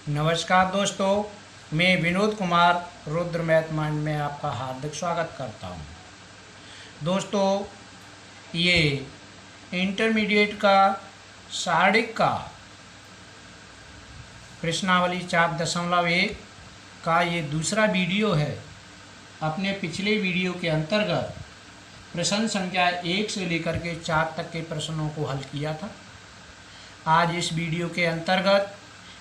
नमस्कार दोस्तों, मैं विनोद कुमार रुद्र मैथ माइंड में आपका हार्दिक स्वागत करता हूं। दोस्तों, ये इंटरमीडिएट का शारीरिक का प्रश्नावली 4.1 का ये दूसरा वीडियो है। अपने पिछले वीडियो के अंतर्गत प्रश्न संख्या 1 से लेकर के 4 तक के प्रश्नों को हल किया था। आज इस वीडियो के अंतर्गत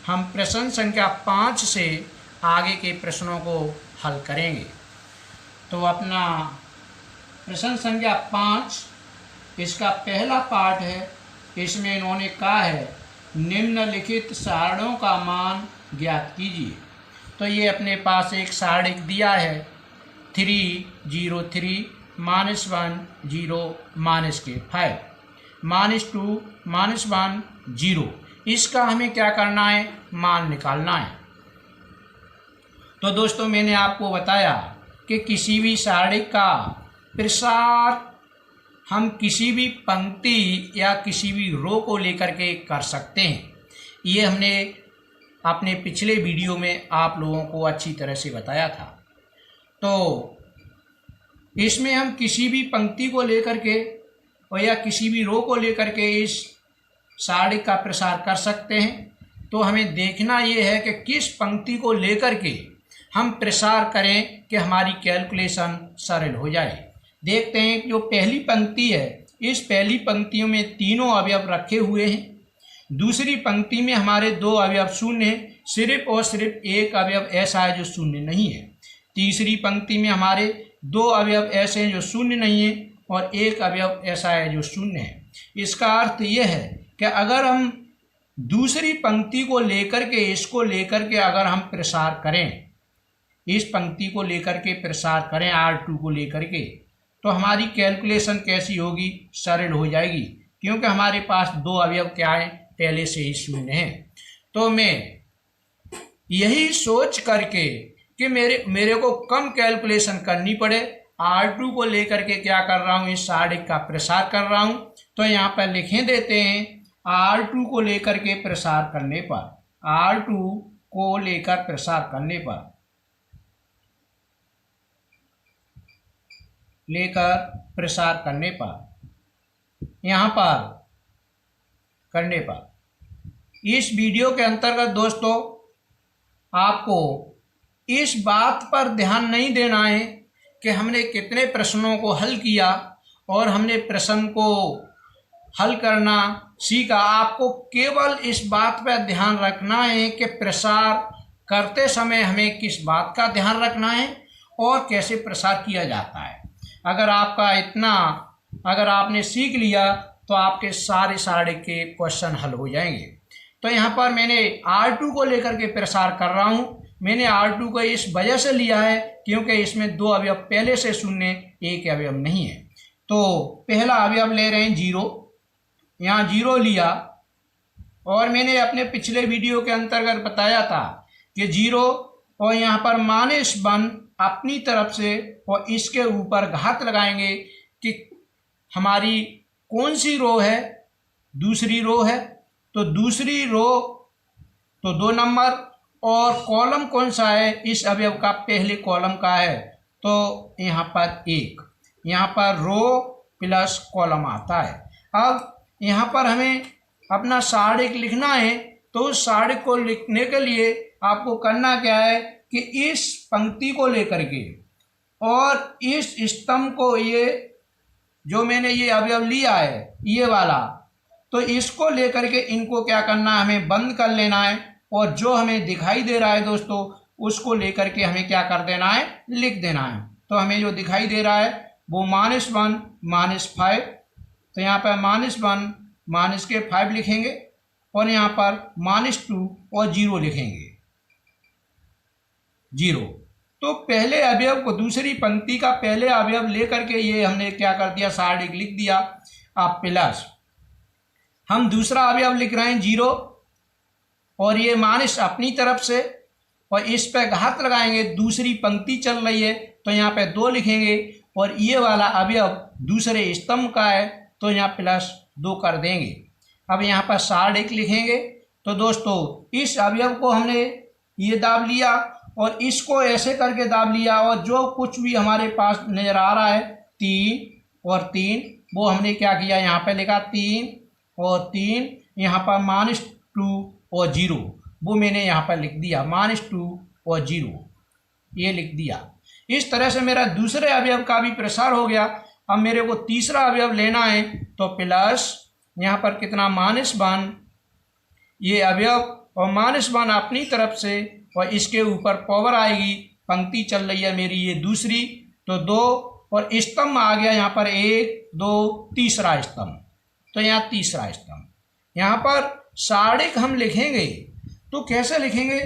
हम प्रश्न संख्या 5 से आगे के प्रश्नों को हल करेंगे। तो अपना प्रश्न संख्या 5 इसका पहला पार्ट है। इसमें इन्होंने कहा है निम्नलिखित सारणियों का मान ज्ञात कीजिए। तो ये अपने पास एक सारणिक दिया है 3 0 3 -1 0 -5 -2 -1 0। इसका हमें क्या करना है, मान निकालना है। तो दोस्तों, मैंने आपको बताया कि किसी भी सारणी का प्रसार हम किसी भी पंक्ति या किसी भी रो को लेकर के कर सकते हैं। ये हमने अपने पिछले वीडियो में आप लोगों को अच्छी तरह से बताया था। तो इसमें हम किसी भी पंक्ति को लेकर के और या किसी भी रो को लेकर के इस सारणी का प्रसार कर सकते हैं। तो हमें देखना ये है कि किस पंक्ति को लेकर के हम प्रसार करें कि हमारी कैलकुलेशन सरल हो जाए। देखते हैं कि जो पहली पंक्ति है, इस पहली पंक्तियों में तीनों अवयव रखे हुए हैं। दूसरी पंक्ति में हमारे 2 अवयव शून्य हैं, सिर्फ और सिर्फ एक अवयव ऐसा है जो शून्य नहीं है। तीसरी पंक्ति में हमारे 2 अवयव ऐसे हैं जो शून्य नहीं है और एक अवयव ऐसा है जो शून्य है। इसका अर्थ यह है कि अगर हम दूसरी पंक्ति को लेकर के इसको लेकर के अगर हम प्रसार करें, इस पंक्ति को लेकर के प्रसार करें R2 को लेकर के, तो हमारी कैलकुलेशन कैसी होगी, सरल हो जाएगी, क्योंकि हमारे पास 2 अवयव क्या है, पहले से ही शून्य हैं। तो मैं यही सोच करके कि मेरे को कम कैलकुलेशन करनी पड़े, R2 को लेकर के क्या कर रहा हूँ, इस सारणी का प्रसार कर रहा हूँ। तो यहाँ पर लिखे देते हैं R2 को लेकर के प्रसार करने पर, R2 को लेकर प्रसार करने पर, यहाँ पर करने पर इस वीडियो के अंतर्गत दोस्तों आपको इस बात पर ध्यान नहीं देना है कि हमने कितने प्रश्नों को हल किया और हमने प्रश्न को हल करना सीखा। आपको केवल इस बात पर ध्यान रखना है कि प्रसार करते समय हमें किस बात का ध्यान रखना है और कैसे प्रसार किया जाता है। अगर आपने सीख लिया तो आपके सारे सारणी के क्वेश्चन हल हो जाएंगे। तो यहाँ पर मैंने R2 को लेकर के प्रसार कर रहा हूँ। मैंने R2 को इस वजह से लिया है क्योंकि इसमें 2 अवयव पहले से शून्य, एक अवयव नहीं है। तो पहला अवयव ले रहे हैं 0, यहाँ 0 लिया और मैंने अपने पिछले वीडियो के अंतर्गत बताया था कि 0 और यहाँ पर -1 अपनी तरफ से और इसके ऊपर घात लगाएंगे कि हमारी कौन सी रो है, दूसरी रो है। तो दूसरी रो तो 2 नंबर और कॉलम कौन सा है, इस अवयव का पहले कॉलम का है, तो यहाँ पर 1, यहाँ पर रो प्लस कॉलम आता है। अब यहाँ पर हमें अपना सारणी लिखना है। तो उस सारणी को लिखने के लिए आपको करना क्या है कि इस पंक्ति को लेकर के और इस स्तंभ को, ये जो मैंने ये अवयव लिया है ये वाला, तो इसको लेकर के इनको क्या करना है, हमें बंद कर लेना है और जो हमें दिखाई दे रहा है दोस्तों उसको लेकर के हमें क्या कर देना है, लिख देना है। तो हमें जो दिखाई दे रहा है वो -1 -5, तो यहाँ पर -1 -5 लिखेंगे और यहाँ पर -2 और 0 लिखेंगे, 0। तो पहले अवयव को, दूसरी पंक्ति का पहले अवयव लेकर के ये हमने क्या कर दिया, सारणी लिख दिया। अब प्लस हम दूसरा अवयव लिख रहे हैं 0 और ये माइनस अपनी तरफ से और इस पे घात लगाएंगे, दूसरी पंक्ति चल रही है तो यहाँ पे 2 लिखेंगे और ये वाला अवयव दूसरे स्तंभ का है तो यहाँ +2 कर देंगे। अब यहाँ पर सारणी लिखेंगे तो दोस्तों इस अवयव को हमने ये दाब लिया और इसको ऐसे करके दाब लिया, और जो कुछ भी हमारे पास नज़र आ रहा है 3 और 3, वो हमने क्या किया, यहाँ पे लिखा 3 और 3, यहाँ पर -2 और 0, वो मैंने यहाँ पर लिख दिया -2 और 0, ये लिख दिया। इस तरह से मेरा दूसरे अवयव का भी प्रसार हो गया। अब मेरे को तीसरा अवयव लेना है, तो प्लस यहाँ पर कितना -1 ये अवयव और -1 अपनी तरफ से, और इसके ऊपर पावर आएगी, पंक्ति चल रही है मेरी ये दूसरी, तो 2 और स्तंभ आ गया यहाँ पर 1 2 तीसरा स्तंभ, तो यहाँ तीसरा स्तंभ। यहाँ पर साड़िक हम लिखेंगे तो कैसे लिखेंगे,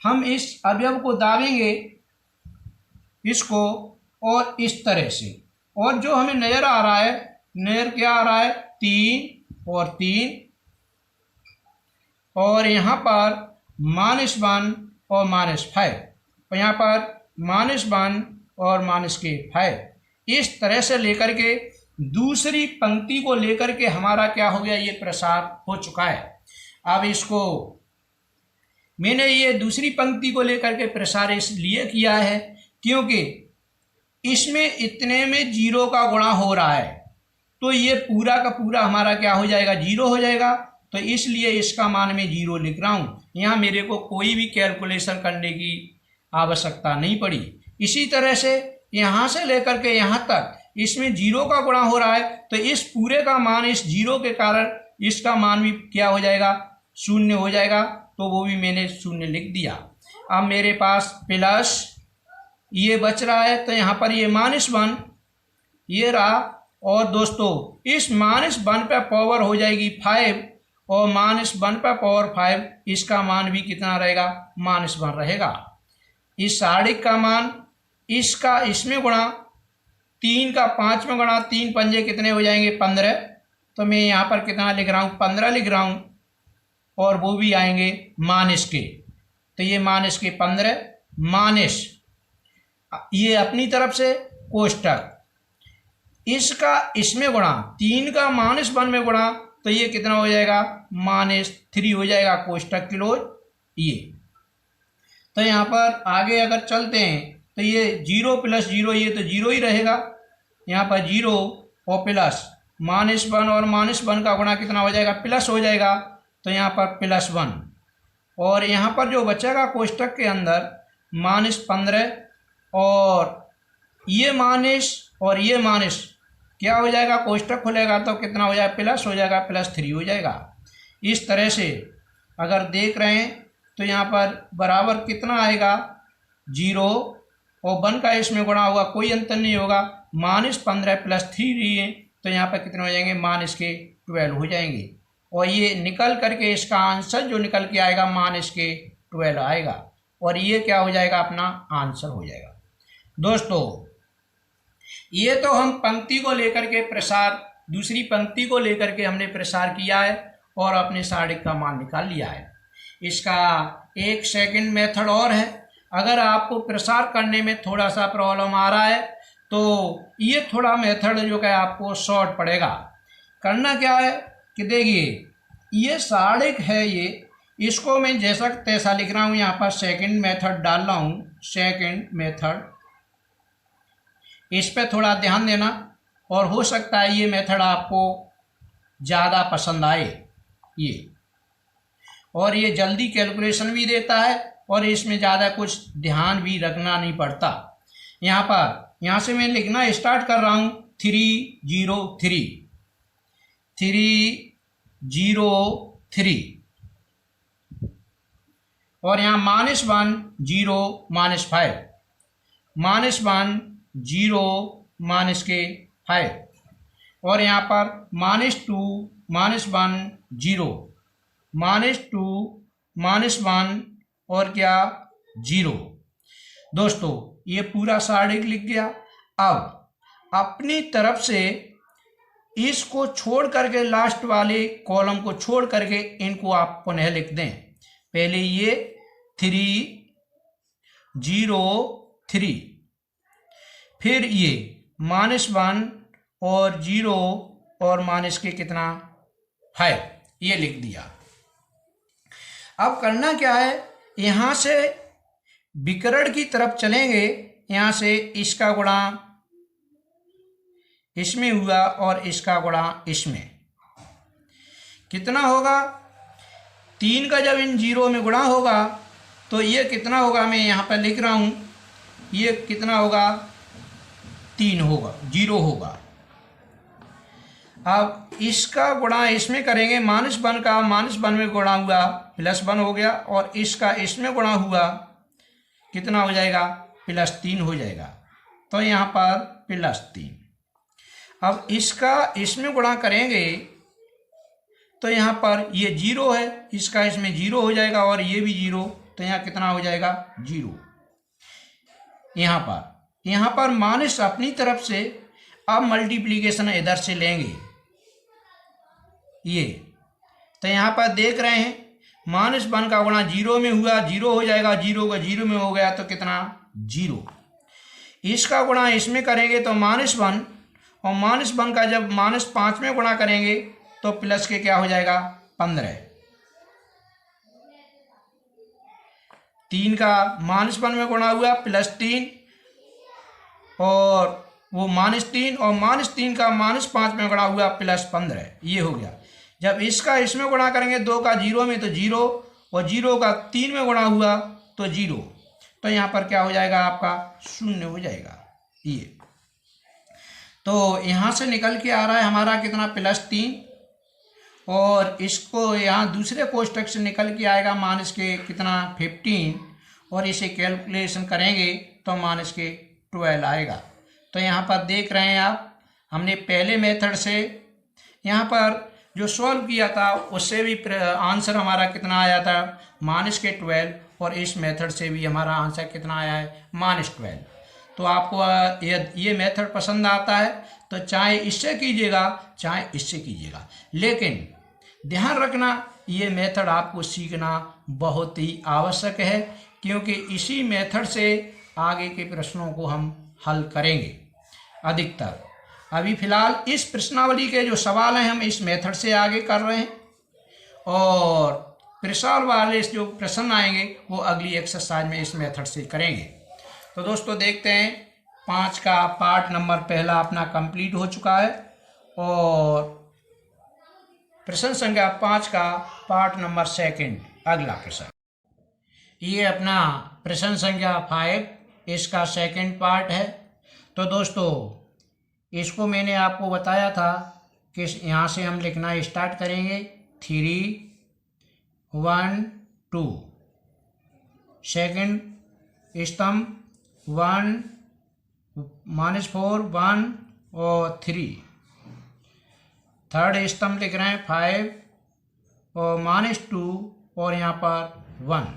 हम इस अवयव को दाबेंगे इसको और इस तरह से, और जो हमें नजर आ रहा है, नजर क्या आ रहा है 3 और 3, और यहाँ पर -1 और -5, और यहाँ पर -1 और -5, इस तरह से लेकर के दूसरी पंक्ति को लेकर के हमारा क्या हो गया, ये प्रसार हो चुका है। अब इसको मैंने ये दूसरी पंक्ति को लेकर के प्रसार इसलिए किया है क्योंकि इसमें इतने में 0 का गुणा हो रहा है, तो ये पूरा का पूरा हमारा क्या हो जाएगा, 0 हो जाएगा। तो इसलिए इसका मान मैं 0 लिख रहा हूँ। यहाँ मेरे को कोई भी कैलकुलेशन करने की आवश्यकता नहीं पड़ी। इसी तरह से यहाँ से लेकर के यहाँ तक इसमें 0 का गुणा हो रहा है, तो इस पूरे का मान इस 0 के कारण इसका मान भी क्या हो जाएगा, 0 हो जाएगा, तो वो भी मैंने 0 लिख दिया। अब मेरे पास प्लस ये बच रहा है, तो यहाँ पर ये -1 ये रहा, और दोस्तों इस -1 पे पावर हो जाएगी 5, और -1 पे पावर 5, इसका मान भी कितना रहेगा, -1 रहेगा। इस साड़िक का मान इसका इसमें गुणा, 3 का 5 में गुणा, 3 पंजे कितने हो जाएंगे 15, तो मैं यहाँ पर कितना लिख रहा हूँ, 15 लिख रहा हूँ, और वो भी आएंगे माइनस के, तो ये -15 माइनस ये अपनी तरफ से कोष्टक, इसका इसमें गुणा, 3 का -1 में गुणा, तो ये कितना हो जाएगा, -3 हो जाएगा कोष्टक क्लोज ये। तो यहाँ पर आगे अगर चलते हैं तो ये 0 + 0, ये तो 0 ही रहेगा, यहाँ पर 0 और प्लस -1 और -1 का गुणा कितना हो जाएगा, प्लस हो जाएगा, तो यहाँ पर +1, और यहाँ पर जो बचेगा कोष्टक के अंदर -15, और ये माइनस और ये माइनस क्या हो जाएगा, कोष्टक खुलेगा तो कितना हो जाएगा, प्लस हो जाएगा, +3 हो जाएगा। इस तरह से अगर देख रहे हैं तो यहाँ पर बराबर कितना आएगा, 0 और 1 का इसमें गुणा होगा, कोई अंतर नहीं होगा, -15 + 3 तो यहाँ पर कितने हो जाएंगे, -12 हो जाएंगे, और ये निकल करके इसका आंसर जो निकल के आएगा -12 आएगा, और ये क्या हो जाएगा, अपना आंसर हो जाएगा। दोस्तों ये तो हम पंक्ति को लेकर के प्रसार, दूसरी पंक्ति को लेकर के हमने प्रसार किया है और अपने साड़िक का मान निकाल लिया है। इसका एक सेकंड मेथड और है, अगर आपको प्रसार करने में थोड़ा सा प्रॉब्लम आ रहा है तो ये थोड़ा मेथड जो है आपको शॉर्ट पड़ेगा। करना क्या है कि देखिए ये साड़िक है, ये इसको मैं जैसा तैसा लिख रहा हूँ, यहाँ पर सेकंड मेथड डाल रहा हूँ, सेकंड मेथड, इस पे थोड़ा ध्यान देना, और हो सकता है ये मेथड आपको ज़्यादा पसंद आए ये, और ये जल्दी कैलकुलेशन भी देता है और इसमें ज़्यादा कुछ ध्यान भी रखना नहीं पड़ता। यहाँ पर यहाँ से मैं लिखना स्टार्ट कर रहा हूँ, 303 303, और यहाँ -1 0 -5, -1 0 -5, और यहाँ पर -2 -1 0 -2 -1 और क्या 0। दोस्तों ये पूरा साड़िक लिख गया। अब अपनी तरफ से इसको छोड़ करके, लास्ट वाले कॉलम को छोड़ करके इनको आप पुनः लिख दें। पहले ये 303, फिर ये -1 और 0 और माइनस के कितना 5, ये लिख दिया। अब करना क्या है, यहाँ से विकर्ण की तरफ चलेंगे, यहाँ से इसका गुणा इसमें हुआ और इसका गुणा इसमें, कितना होगा 3 का जब इन जीरो में गुणा होगा तो ये कितना होगा, मैं यहाँ पर लिख रहा हूँ, ये कितना होगा 3 होगा, 0 होगा। अब इसका गुणा इसमें करेंगे, -1 का -1 में गुणा हुआ +1 हो गया, और इसका इसमें गुणा हुआ कितना हो जाएगा +3 हो जाएगा, तो यहाँ पर +3। अब इसका इसमें गुणा करेंगे तो यहाँ पर ये 0 है, इसका इसमें 0 हो जाएगा और ये भी 0, तो यहाँ कितना हो जाएगा 0। यहाँ पर माइनस अपनी तरफ से, अब मल्टीप्लिकेशन इधर से लेंगे ये, तो यहाँ पर देख रहे हैं -1 का गुणा 0 में हुआ, 0 हो जाएगा, 0 का 0 में हो गया तो कितना 0। इसका गुणा इसमें करेंगे तो -1, और -1 का जब -5 में गुणा करेंगे तो प्लस के क्या हो जाएगा 15। 3 का -1 में गुणा हुआ +3, और वो -3, और -3 का -5 में गुणा हुआ +15, ये हो गया। जब इसका इसमें गुणा करेंगे 2 का 0 में तो 0, और 0 का 3 में गुणा हुआ तो 0, तो यहाँ पर क्या हो जाएगा आपका 0 हो जाएगा ये। तो यहाँ से निकल के आ रहा है हमारा कितना +3, और इसको यहाँ दूसरे कोष्टक से निकल के आएगा माइनस के कितना 15, और इसे कैलकुलेशन करेंगे तो -12 आएगा। तो यहाँ पर देख रहे हैं आप, हमने पहले मेथड से यहाँ पर जो सॉल्व किया था उससे भी आंसर हमारा कितना आया था -12, और इस मेथड से भी हमारा आंसर कितना आया है -12। तो आपको ये मेथड पसंद आता है तो चाहे इससे कीजिएगा चाहे इससे कीजिएगा, लेकिन ध्यान रखना ये मेथड आपको सीखना बहुत ही आवश्यक है, क्योंकि इसी मेथड से आगे के प्रश्नों को हम हल करेंगे अधिकतर। अभी फ़िलहाल इस प्रश्नावली के जो सवाल हैं हम इस मेथड से आगे कर रहे हैं, और प्रश्न वाले जो प्रश्न आएंगे वो अगली एक्सरसाइज में इस मेथड से करेंगे। तो दोस्तों देखते हैं 5 का पार्ट नंबर पहला अपना कंप्लीट हो चुका है, और प्रश्न संख्या 5 का पार्ट नंबर 2 अगला प्रश्न। ये अपना प्रश्न संख्या 5 इसका 2nd पार्ट है। तो दोस्तों इसको मैंने आपको बताया था कि यहाँ से हम लिखना स्टार्ट करेंगे 3 1 2, सेकंड स्तंभ 1 -4 1 और 3, थर्ड स्तंभ लिख रहे हैं 5 और -2 और यहाँ पर 1।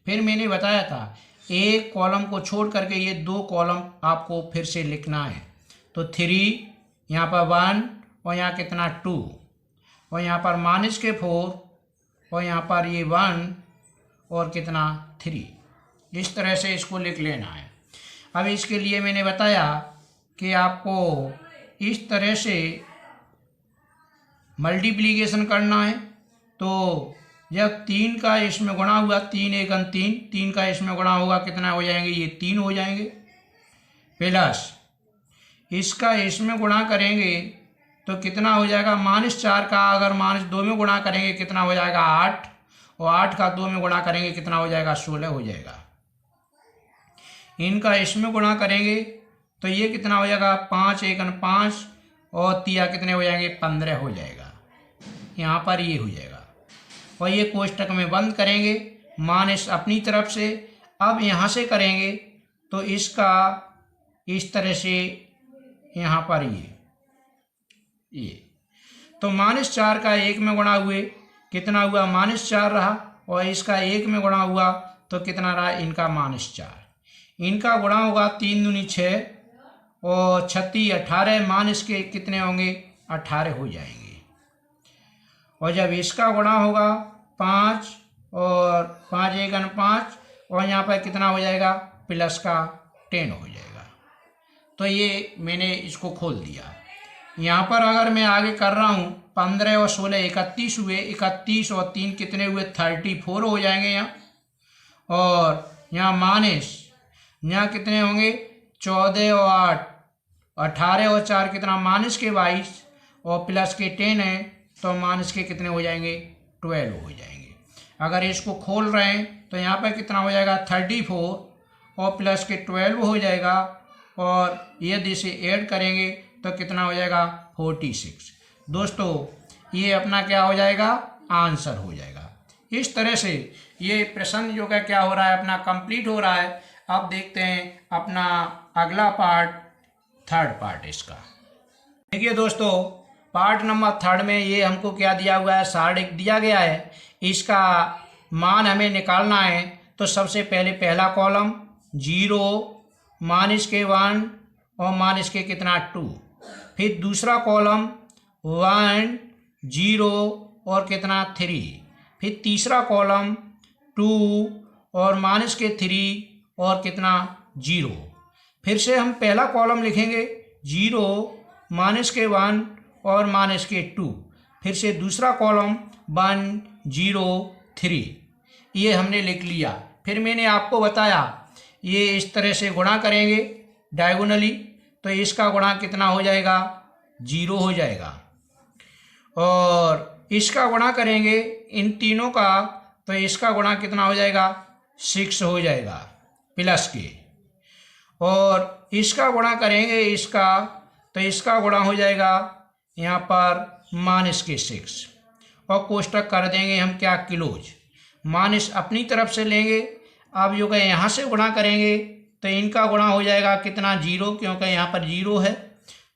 फिर मैंने बताया था एक कॉलम को छोड़ करके ये 2 कॉलम आपको फिर से लिखना है। तो 3 यहाँ पर 1 और यहाँ कितना 2, और यहाँ पर -4 और यहाँ पर ये 1 और कितना 3, इस तरह से इसको लिख लेना है। अब इसके लिए मैंने बताया कि आपको इस तरह से मल्टीप्लिकेशन करना है। तो जब 3 का इसमें गुणा हुआ 3 × 3, 3 का इसमें गुणा होगा कितना हो जाएंगे, ये 3 हो जाएंगे, प्लस इसका इसमें गुणा करेंगे तो कितना हो जाएगा -4 का अगर -2 में गुणा करेंगे कितना हो जाएगा 8, और 8 का 2 में गुणा करेंगे कितना हो जाएगा 16 हो जाएगा। इनका इसमें गुणा करेंगे तो ये कितना हो जाएगा 5 × 5 और 3 कितने हो जाएंगे 15 हो जाएगा, यहाँ पर ये हो जाएगा। और ये कोष्टक में बंद करेंगे माइनस अपनी तरफ से। अब यहाँ से करेंगे तो इसका इस तरह से यहाँ पर ये तो -4 का 1 में गुणा हुए कितना हुआ -4 रहा, और इसका 1 में गुणा हुआ तो कितना रहा इनका -4। इनका गुणा होगा 3 दूनी 6 और 36 18, माइनस के कितने होंगे 18 हो जाएंगे। और जब इसका गुणा होगा 5 और 5 × 5 और यहाँ पर कितना हो जाएगा प्लस का 10 हो जाएगा। तो ये मैंने इसको खोल दिया। यहाँ पर अगर मैं आगे कर रहा हूँ 15 और 16 31 हुए, 31 और 3 कितने हुए 34 हो जाएंगे यहाँ। और यहाँ माइनस, यहाँ कितने होंगे 14 और 8 18 और 4 कितना माइनस के 22 और प्लस के 10 है तो माइनस के कितने हो जाएंगे 12 हो जाएंगे। अगर इसको खोल रहे हैं तो यहाँ पर कितना हो जाएगा 34 और प्लस के 12 हो जाएगा, और यदि इसे ऐड करेंगे तो कितना हो जाएगा 46। दोस्तों ये अपना क्या हो जाएगा आंसर हो जाएगा। इस तरह से ये प्रश्न जो क्या हो रहा है अपना कंप्लीट हो रहा है। अब देखते हैं अपना अगला पार्ट, थर्ड पार्ट इसका। देखिए दोस्तों पार्ट नंबर 3 में ये हमको क्या दिया हुआ है, सारणिक दिया गया है, इसका मान हमें निकालना है। तो सबसे पहले पहला कॉलम 0 माइनस के 1 और माइनस के कितना 2, फिर दूसरा कॉलम 1 0 और कितना 3, फिर तीसरा कॉलम 2 और माइनस के 3 और कितना 0। फिर से हम पहला कॉलम लिखेंगे 0 माइनस के 1 और माइनस के 2, फिर से दूसरा कॉलम 1 0 3, ये हमने लिख लिया। फिर मैंने आपको बताया ये इस तरह से गुणा करेंगे डायगोनली तो इसका गुणा कितना हो जाएगा 0 हो जाएगा, और इसका गुणा करेंगे इन तीनों का तो इसका गुणा कितना हो जाएगा 6 हो जाएगा प्लस के, और इसका गुणा करेंगे इसका तो इसका गुणा हो जाएगा यहाँ पर माइनस के 6, और कोष्टक कर देंगे हम क्या क्लोज। माइनस अपनी तरफ से लेंगे, अब जो है यहाँ से गुणा करेंगे तो इनका गुणा हो जाएगा कितना 0, क्योंकि यहाँ पर 0 है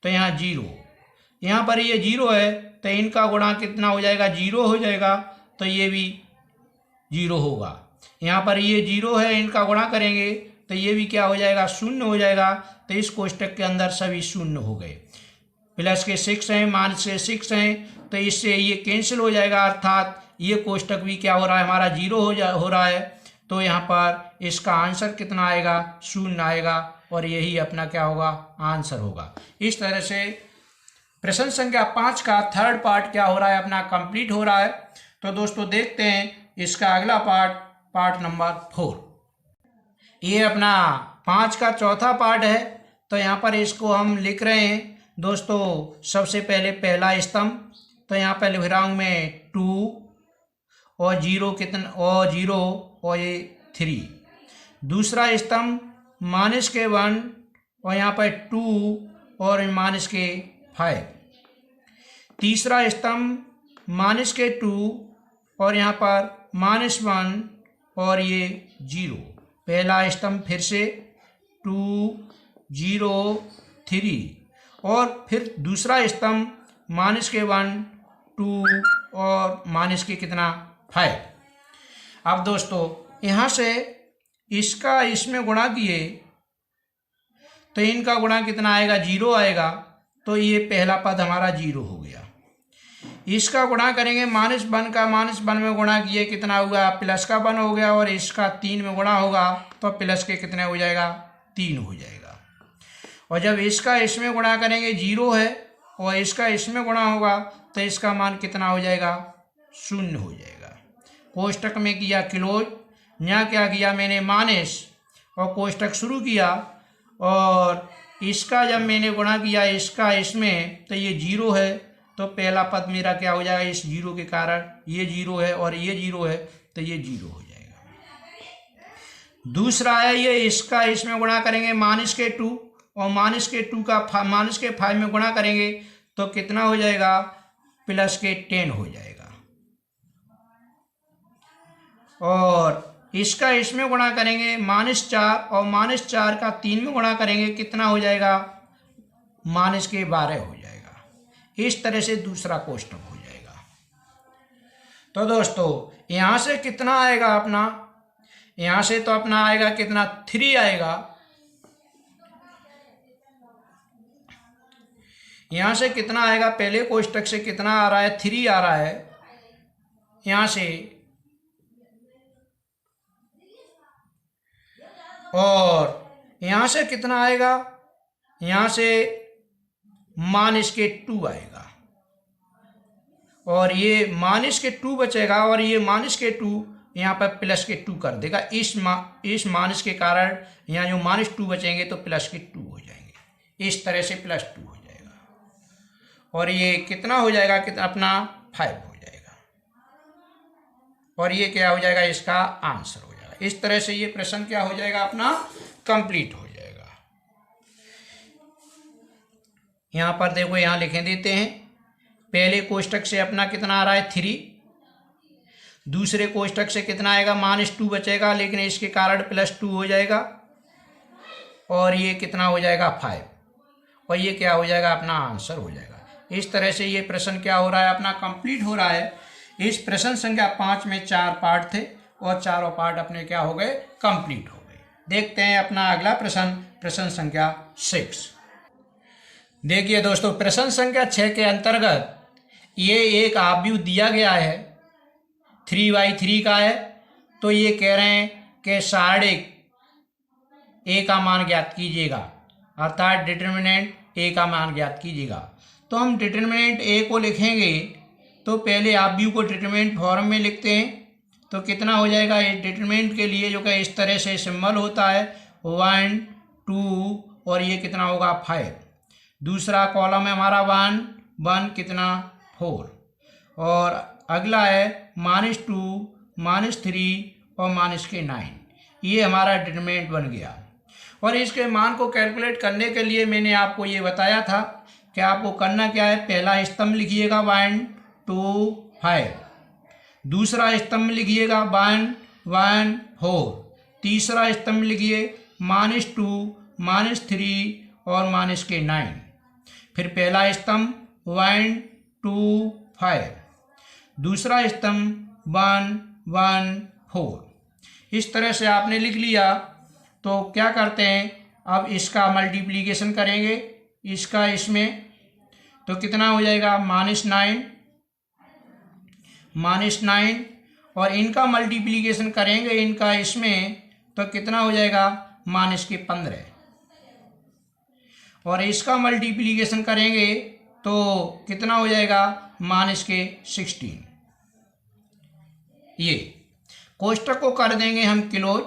तो यहाँ 0, यहाँ पर ये 0 है तो इनका गुणा कितना हो जाएगा 0 हो जाएगा, तो ये भी 0 होगा। यहाँ पर ये 0 है, इनका गुणा करेंगे तो ये भी क्या हो जाएगा 0 हो जाएगा। तो इस कोष्टक के अंदर सभी 0 हो गए। प्लस के 6 हैं माइनस के 6 हैं तो इससे ये कैंसिल हो जाएगा, अर्थात ये कोष्टक भी क्या हो रहा है हमारा 0 हो रहा है। तो यहाँ पर इसका आंसर कितना आएगा 0 आएगा, और यही अपना क्या होगा आंसर होगा। इस तरह से प्रश्न संख्या 5 का थर्ड पार्ट क्या हो रहा है अपना कंप्लीट हो रहा है। तो दोस्तों देखते हैं इसका अगला पार्ट, पार्ट नंबर 4। ये अपना 5 का चौथा पार्ट है। तो यहाँ पर इसको हम लिख रहे हैं दोस्तों, सबसे पहले पहला स्तंभ तो यहाँ पर लिख रहा हूँ मैं 2 और 0 कितना और 0 और ये 3। दूसरा स्तंभ माइनस के 1 और यहाँ पर 2 और माइनस के 5। तीसरा स्तंभ माइनस के 2 और यहाँ पर -1 और ये 0। पहला स्तंभ फिर से 2 0 3, और फिर दूसरा स्तंभ माइनस के 1 2 और माइनस के कितना 5। अब दोस्तों यहाँ से इसका इसमें गुणा किए तो इनका गुणा कितना आएगा 0 आएगा, तो ये पहला पद हमारा 0 हो गया। इसका गुणा करेंगे -1 का -1 में गुणा किए कितना हुआ प्लस का 1 हो गया, और इसका 3 में गुणा होगा तो प्लस के कितने हो जाएगा 3 हो जाएगा। और जब इसका इसमें गुणा करेंगे 0 है और इसका इसमें गुणा होगा तो इसका मान कितना हो जाएगा 0 हो जाएगा। कोष्टक में किया क्लोज, यहाँ क्या किया मैंने माइनस और कोष्टक शुरू किया, और इसका जब मैंने गुणा किया इसका इसमें तो ये 0 है, तो पहला पद मेरा क्या हो जाएगा इस 0 के कारण ये 0 है और ये 0 है तो ये 0 हो जाएगा। दूसरा है ये इसका इसमें गुणा करेंगे -2 और -2 का -5 में गुणा करेंगे तो कितना हो जाएगा +10 हो जाएगा, और इसका इसमें गुणा करेंगे -4 और -4 का 3 में गुणा करेंगे कितना हो जाएगा -12 हो जाएगा। इस तरह से दूसरा कोष्टक हो जाएगा। तो दोस्तों यहाँ से कितना आएगा अपना, यहाँ से तो अपना आएगा कितना 3 आएगा, यहाँ से कितना आएगा पहले कोष्टक से कितना आ रहा है 3 आ रहा है, यहाँ से और यहाँ से कितना आएगा, यहाँ से -2 आएगा। और ये माइनस के 2 बचेगा और ये माइनस के 2 यहाँ पर प्लस के 2 कर देगा। इस माइनस के कारण यहाँ जो -2 बचेंगे तो प्लस के 2 हो जाएंगे। इस तरह से +2 हो जाएगा और ये कितना हो जाएगा, कितना अपना 5 हो जाएगा और ये क्या हो जाएगा, इसका आंसर हो जाएगा। इस तरह से ये प्रश्न क्या हो जाएगा, अपना कंप्लीट हो जाएगा। यहाँ पर देखो, यहाँ लिखे देते हैं, पहले कोष्टक से अपना कितना आ रहा है 3, दूसरे कोष्टक से कितना आएगा -2 बचेगा, लेकिन इसके कारण +2 हो जाएगा और ये कितना हो जाएगा 5 और ये क्या हो जाएगा, अपना आंसर हो जाएगा। इस तरह से ये प्रश्न क्या हो रहा है, अपना कंप्लीट हो रहा है। इस प्रश्न संख्या 5 में 4 पार्ट थे और चारों पार्ट अपने क्या हो गए, कंप्लीट हो गए। देखते हैं अपना अगला प्रश्न संख्या 6। देखिए दोस्तों, प्रश्न संख्या 6 के अंतर्गत ये एक आव्यूह दिया गया है, 3/3 का है। तो ये कह रहे हैं कि सारणिक ए का मान ज्ञात कीजिएगा, अर्थात डिटर्मिनेंट ए का मान ज्ञात कीजिएगा। तो हम डिटर्मिनेंट ए को लिखेंगे तो पहले आव्यूह को डिटर्मिनेंट फॉर्म में लिखते हैं। तो कितना हो जाएगा, इस डिटर्मिनेंट के लिए जो कि इस तरह से सिंबल होता है 1 2 और ये कितना होगा 5। दूसरा कॉलम है हमारा 1 1 कितना 4 और अगला है -2 -3 और -9। ये हमारा डिटर्मिनेंट बन गया। और इसके मान को कैलकुलेट करने के लिए मैंने आपको ये बताया था कि आपको करना क्या है, पहला स्तंभ लिखिएगा 1 2 5, दूसरा स्तंभ लिखिएगा 1 1 4, तीसरा स्तंभ लिखिए -2 -3 और -9। फिर पहला स्तंभ 1 2 5, दूसरा स्तंभ 1 1 4। इस तरह से आपने लिख लिया। तो क्या करते हैं, अब इसका मल्टीप्लिकेशन करेंगे इसका इसमें, तो कितना हो जाएगा -9 और इनका मल्टीप्लिकेशन करेंगे इनका इसमें, तो कितना हो जाएगा -15 और इसका मल्टीप्लिकेशन करेंगे तो कितना हो जाएगा -16। ये कोष्टक को कर देंगे हम क्लोज,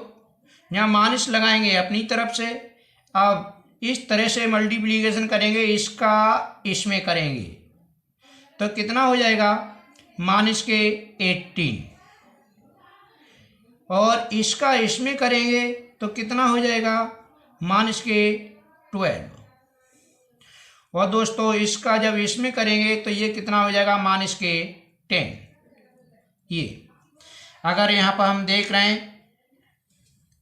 यहाँ माइनस लगाएंगे अपनी तरफ से। अब इस तरह से मल्टीप्लिकेशन करेंगे, इसका इसमें करेंगे तो कितना हो जाएगा -18 और इसका इसमें करेंगे तो कितना हो जाएगा -12। और दोस्तों इसका जब इसमें करेंगे तो ये कितना हो जाएगा -10। ये अगर यहाँ पर हम देख रहे हैं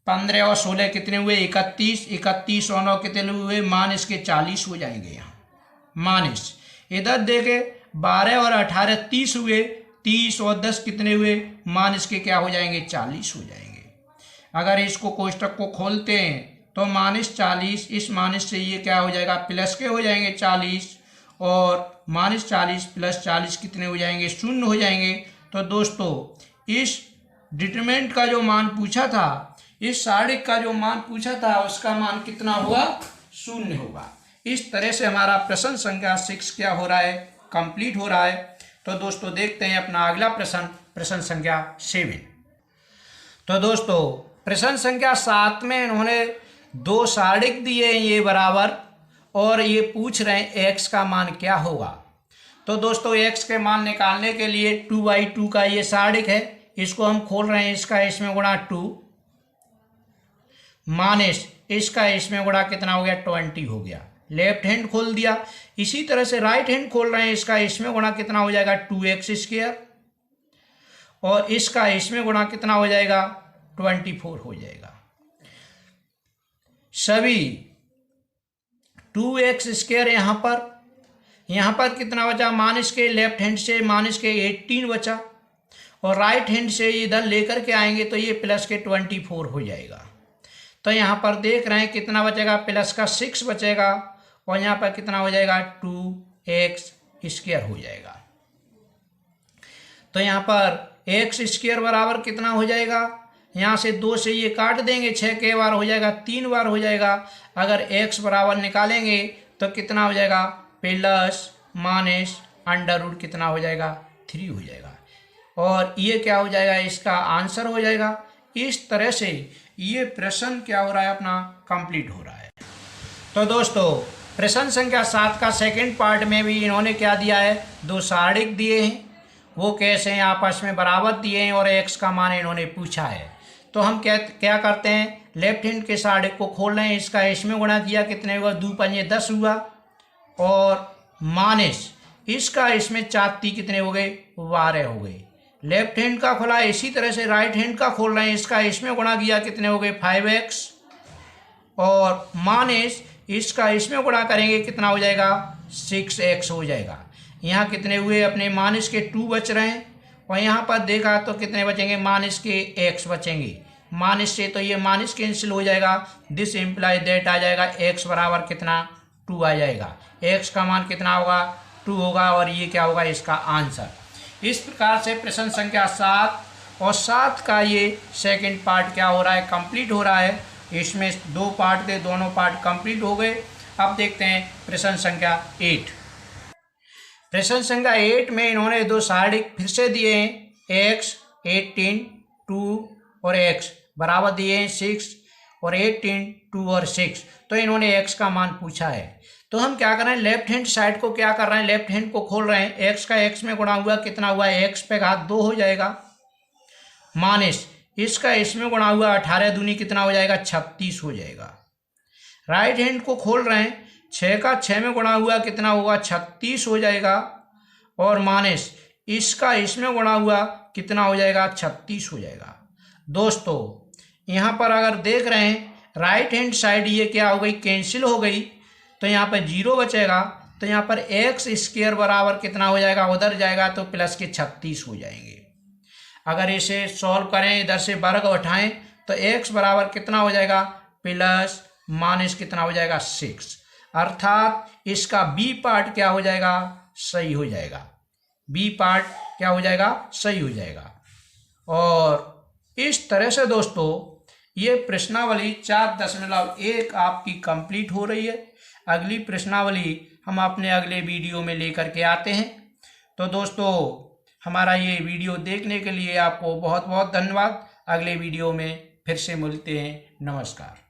15 और 16 कितने हुए 31 और 9 कितने हुए -40 हो जाएंगे। यहाँ माइनस इधर देखे 12 और 18 30 हुए, 30 और 10 कितने हुए माइनस के क्या हो जाएंगे 40 हो जाएंगे। अगर इसको कोष्टक को खोलते हैं तो -40, इस माइनस से ये क्या हो जाएगा प्लस के हो जाएंगे 40 और -40 + 40 कितने हो जाएंगे 0 हो जाएंगे। तो दोस्तों इस डिटरमिनेंट का जो मान पूछा था, इस सारणिक का जो मान पूछा था उसका मान कितना होगा 0 होगा। इस तरह से हमारा प्रश्न संख्या 6 क्या हो रहा है कंप्लीट हो रहा है। तो दोस्तों देखते हैं अपना अगला प्रश्न संख्या 7। तो दोस्तों प्रश्न संख्या 7 में इन्होंने 2 सारणिक दिए हैं ये बराबर, और ये पूछ रहे हैं x का मान क्या होगा। तो दोस्तों x के मान निकालने के लिए 2/2 का ये सारणिक है, इसको हम खोल रहे हैं, इसका इसमें गुणा 2 माइनस इसका इसमें गुणा कितना हो गया 20 हो गया। लेफ्ट हैंड खोल दिया। इसी तरह से राइट हैंड खोल रहे हैं, इसका इसमें गुणा कितना हो जाएगा 2x² और इसका इसमें गुणा कितना हो जाएगा 24 हो जाएगा। सभी 2x² यहाँ पर कितना बचा माइनस के लेफ्ट हैंड से -18 बचा और राइट हैंड से इधर लेकर के आएंगे तो ये प्लस के 24 हो जाएगा। तो यहाँ पर देख रहे हैं कितना बचेगा प्लस का 6 बचेगा और यहाँ पर कितना हो जाएगा 2x² हो जाएगा। तो यहाँ पर x² बराबर कितना हो जाएगा, यहाँ से 2 से ये काट देंगे, 6 के बार हो जाएगा 3 बार हो जाएगा। अगर x बराबर निकालेंगे तो कितना हो जाएगा प्लस माइनस अंडर रूट कितना हो जाएगा 3 हो जाएगा और ये क्या हो जाएगा, इसका आंसर हो जाएगा। इस तरह से ये प्रश्न क्या हो रहा है, अपना कंप्लीट हो रहा है। तो दोस्तों प्रश्न संख्या 7 का सेकंड पार्ट में भी इन्होंने क्या दिया है, 2 सारणिक दिए हैं, वो कैसे हैं, आपस में बराबर दिए हैं और x का मान इन्होंने पूछा है। तो हम क्या करते हैं, लेफ्ट हैंड के सारणिक को खोल रहे हैं, इसका इसमें गुणा किया, कितने हुआ, 2 पंजे 10 हुआ और माइनस इसका इसमें 4 × 3 कितने हो गए, 12 हो गए। लेफ्ट हैंड का खोला, इसी तरह से राइट हैंड का खोल रहे हैं, इसका इसमें गुणा किया, कितने हो गए, 5x और माइनस इसका इसमें गुणा करेंगे, कितना हो जाएगा, 6x हो जाएगा। यहाँ कितने हुए, अपने माइनस के 2 बच रहे हैं और यहाँ पर देखा तो कितने बचेंगे, माइनस के x बचेंगे। माइनस से तो ये माइनस कैंसिल हो जाएगा, दिस इम्प्लाई दैट आ जाएगा, x बराबर कितना, 2 आ जाएगा। x का मान कितना होगा, 2 होगा और ये क्या होगा, इसका आंसर। इस प्रकार से प्रश्न संख्या 7 और 7 का ये सेकंड पार्ट क्या हो रहा है, कंप्लीट हो रहा है। इसमें 2 पार्ट थे, दोनों पार्ट कंप्लीट हो गए। अब देखते हैं प्रश्न संख्या 8। प्रश्न संख्या 8 में इन्होंने 2 सारणिक फिर से दिए हैं, x 18 2 और x बराबर दिए हैं 6 और 18 2 और 6। तो इन्होंने x का मान पूछा है। तो हम क्या कर रहे हैं, लेफ्ट हैंड साइड को क्या कर रहे हैं, लेफ्ट हैंड को खोल रहे हैं, x का x में गुणा हुआ, कितना हुआ, x पे घात 2 हो जाएगा, माइनस इसका इसमें गुणा हुआ, 18 दूनी कितना हो जाएगा, 36 हो जाएगा। राइट हैंड को खोल रहे हैं, 6 का 6 में गुणा हुआ, कितना होगा, 36 हो जाएगा और माइनस इसका इसमें गुणा हुआ, कितना हो जाएगा, 36 हो जाएगा। दोस्तों यहाँ पर अगर देख रहे हैं, राइट हैंड साइड ये क्या हो गई, कैंसिल हो गई, तो यहाँ पर 0 बचेगा। तो यहाँ पर x स्क्वायर बराबर कितना हो जाएगा, उधर जाएगा तो प्लस के 36 हो जाएंगे। अगर इसे सॉल्व करें, इधर से वर्ग उठाएं तो x बराबर कितना हो जाएगा, प्लस माइनस कितना हो जाएगा, 6। अर्थात इसका बी पार्ट क्या हो जाएगा, सही हो जाएगा। बी पार्ट क्या हो जाएगा, सही हो जाएगा। और इस तरह से दोस्तों ये प्रश्नावली 4.1 आपकी कंप्लीट हो रही है। अगली प्रश्नावली हम अपने अगले वीडियो में लेकर के आते हैं। तो दोस्तों हमारा ये वीडियो देखने के लिए आपको बहुत बहुत धन्यवाद। अगले वीडियो में फिर से मिलते हैं। नमस्कार।